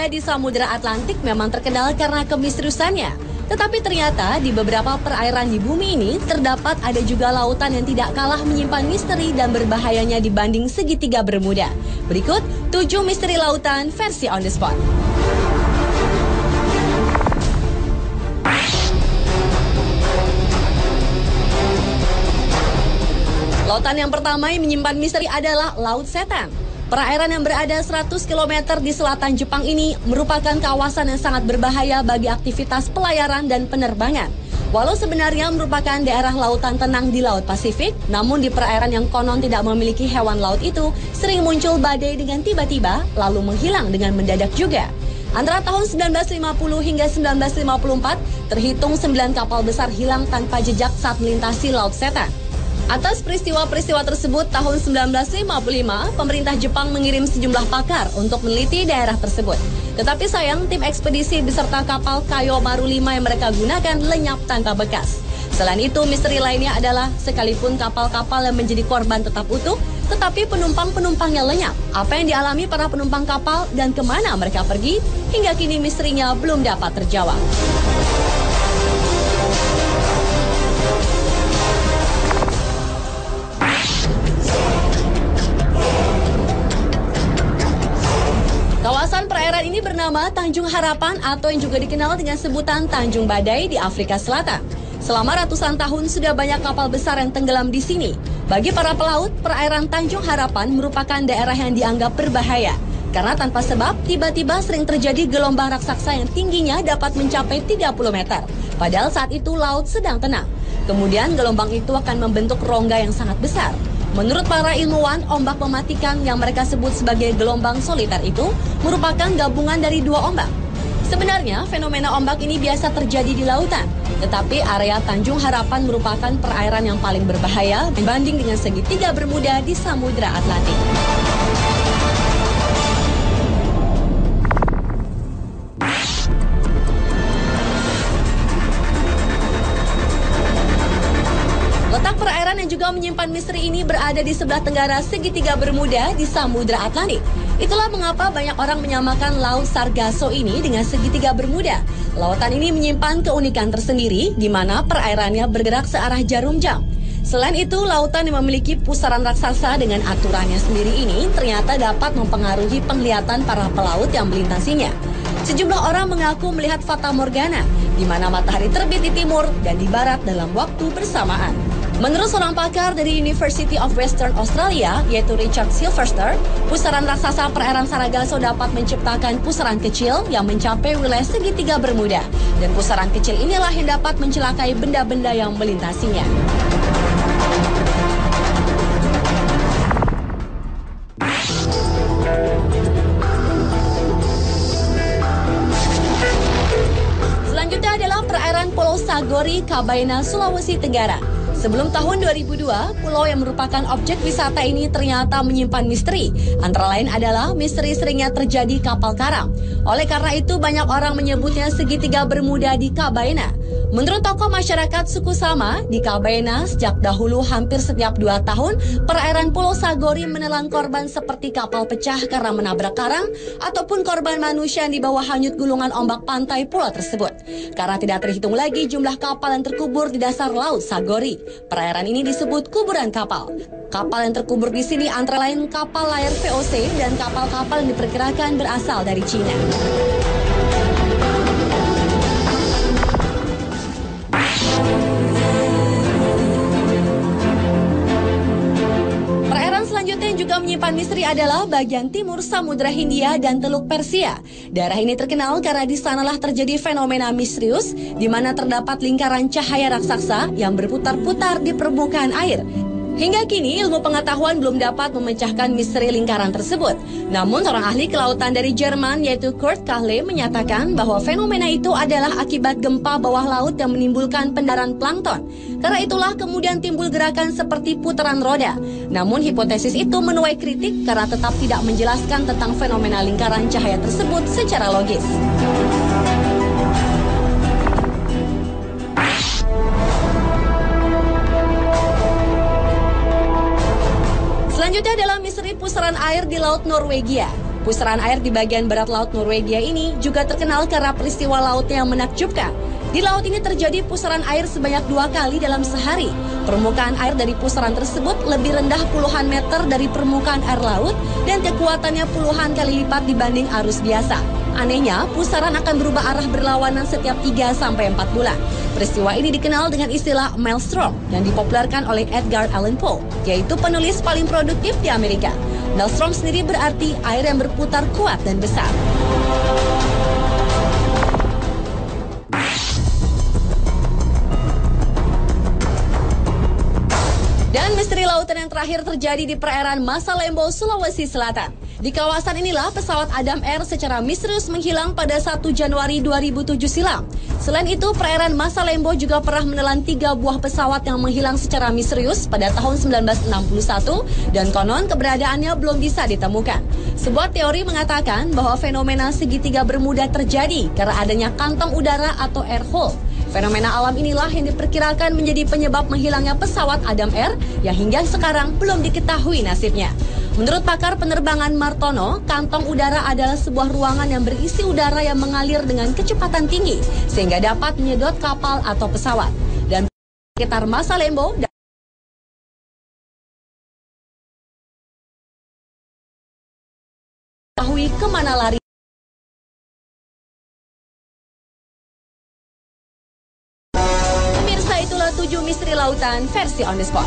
bermuda di Samudra Atlantik memang terkenal karena kemisteriusannya. Tetapi ternyata di beberapa perairan di bumi ini terdapat ada juga lautan yang tidak kalah menyimpan misteri dan berbahayanya dibanding segitiga Bermuda. Berikut 7 misteri lautan versi On The Spot. Lautan yang pertama yang menyimpan misteri adalah Laut Setan. Perairan yang berada 100 km di selatan Jepang ini merupakan kawasan yang sangat berbahaya bagi aktivitas pelayaran dan penerbangan. Walau sebenarnya merupakan daerah lautan tenang di Laut Pasifik, namun di perairan yang konon tidak memiliki hewan laut itu sering muncul badai dengan tiba-tiba lalu menghilang dengan mendadak juga. Antara tahun 1950 hingga 1954, terhitung 9 kapal besar hilang tanpa jejak saat melintasi Laut Setan. Atas peristiwa-peristiwa tersebut, tahun 1955, pemerintah Jepang mengirim sejumlah pakar untuk meneliti daerah tersebut. Tetapi sayang, tim ekspedisi beserta kapal Kayo Maru 5 yang mereka gunakan lenyap tanpa bekas. Selain itu, misteri lainnya adalah sekalipun kapal-kapal yang menjadi korban tetap utuh, tetapi penumpang-penumpangnya lenyap. Apa yang dialami para penumpang kapal dan kemana mereka pergi, hingga kini misterinya belum dapat terjawab. Kawasan perairan ini bernama Tanjung Harapan atau yang juga dikenal dengan sebutan Tanjung Badai di Afrika Selatan. Selama ratusan tahun sudah banyak kapal besar yang tenggelam di sini. Bagi para pelaut, perairan Tanjung Harapan merupakan daerah yang dianggap berbahaya. Karena tanpa sebab, tiba-tiba sering terjadi gelombang raksasa yang tingginya dapat mencapai 30 meter. Padahal saat itu laut sedang tenang. Kemudian gelombang itu akan membentuk rongga yang sangat besar. Menurut para ilmuwan, ombak mematikan yang mereka sebut sebagai gelombang soliter itu merupakan gabungan dari 2 ombak. Sebenarnya, fenomena ombak ini biasa terjadi di lautan. Tetapi area Tanjung Harapan merupakan perairan yang paling berbahaya dibanding dengan segitiga Bermuda di Samudra Atlantik. Letak perairan yang juga menyimpan misteri ini berada di sebelah tenggara segitiga Bermuda di Samudra Atlantik. Itulah mengapa banyak orang menyamakan Laut Sargasso ini dengan segitiga Bermuda. Lautan ini menyimpan keunikan tersendiri di mana perairannya bergerak searah jarum jam. Selain itu, lautan yang memiliki pusaran raksasa dengan aturannya sendiri ini ternyata dapat mempengaruhi penglihatan para pelaut yang melintasinya. Sejumlah orang mengaku melihat fata morgana, di mana matahari terbit di timur dan di barat dalam waktu bersamaan. Menurut seorang pakar dari University of Western Australia, yaitu Richard Silverster, pusaran raksasa perairan Sargasso dapat menciptakan pusaran kecil yang mencapai wilayah segitiga Bermuda. Dan pusaran kecil inilah yang dapat mencelakai benda-benda yang melintasinya. Selanjutnya adalah perairan Pulau Sagori, Kabaina, Sulawesi Tenggara. Sebelum tahun 2002, pulau yang merupakan objek wisata ini ternyata menyimpan misteri. Antara lain adalah misteri seringnya terjadi kapal karam. Oleh karena itu, banyak orang menyebutnya segitiga Bermuda di Kabaina. Menurut tokoh masyarakat suku Sama, di Kabaina sejak dahulu hampir setiap 2 tahun, perairan Pulau Sagori menelan korban seperti kapal pecah karena menabrak karang, ataupun korban manusia yang dibawa hanyut gulungan ombak pantai pulau tersebut. Karena tidak terhitung lagi jumlah kapal yang terkubur di dasar Laut Sagori. Perairan ini disebut kuburan kapal. Kapal yang terkubur di sini antara lain kapal layar VOC dan kapal-kapal yang diperkirakan berasal dari Cina. Perairan selanjutnya yang juga menyimpan misteri adalah bagian timur Samudra Hindia dan Teluk Persia. Daerah ini terkenal karena di sanalah terjadi fenomena misterius di mana terdapat lingkaran cahaya raksasa yang berputar-putar di permukaan air. Hingga kini ilmu pengetahuan belum dapat memecahkan misteri lingkaran tersebut. Namun seorang ahli kelautan dari Jerman yaitu Kurt Kahle menyatakan bahwa fenomena itu adalah akibat gempa bawah laut yang menimbulkan pendaran plankton. Karena itulah kemudian timbul gerakan seperti putaran roda. Namun hipotesis itu menuai kritik karena tetap tidak menjelaskan tentang fenomena lingkaran cahaya tersebut secara logis. Selanjutnya adalah misteri pusaran air di Laut Norwegia. Pusaran air di bagian barat laut Norwegia ini juga terkenal karena peristiwa lautnya yang menakjubkan. Di laut ini terjadi pusaran air sebanyak 2 kali dalam sehari. Permukaan air dari pusaran tersebut lebih rendah puluhan meter dari permukaan air laut dan kekuatannya puluhan kali lipat dibanding arus biasa. Anehnya, pusaran akan berubah arah berlawanan setiap 3-4 bulan. Peristiwa ini dikenal dengan istilah maelstrom yang dipopulerkan oleh Edgar Allan Poe, yaitu penulis paling produktif di Amerika. Maelstrom sendiri berarti air yang berputar kuat dan besar. Dan misteri lautan yang terakhir terjadi di perairan Masalembo, Sulawesi Selatan. Di kawasan inilah pesawat Adam Air secara misterius menghilang pada 1 Januari 2007 silam. Selain itu, perairan Masalembo juga pernah menelan 3 buah pesawat yang menghilang secara misterius pada tahun 1961 dan konon keberadaannya belum bisa ditemukan. Sebuah teori mengatakan bahwa fenomena segitiga Bermuda terjadi karena adanya kantong udara atau air hole. Fenomena alam inilah yang diperkirakan menjadi penyebab menghilangnya pesawat Adam Air yang hingga sekarang belum diketahui nasibnya. Menurut pakar penerbangan Martono, kantong udara adalah sebuah ruangan yang berisi udara yang mengalir dengan kecepatan tinggi sehingga dapat menyedot kapal atau pesawat. Dan sekitar Masalembo diketahui kemana lari. Pemirsa, itulah 7 misteri lautan versi On The Spot.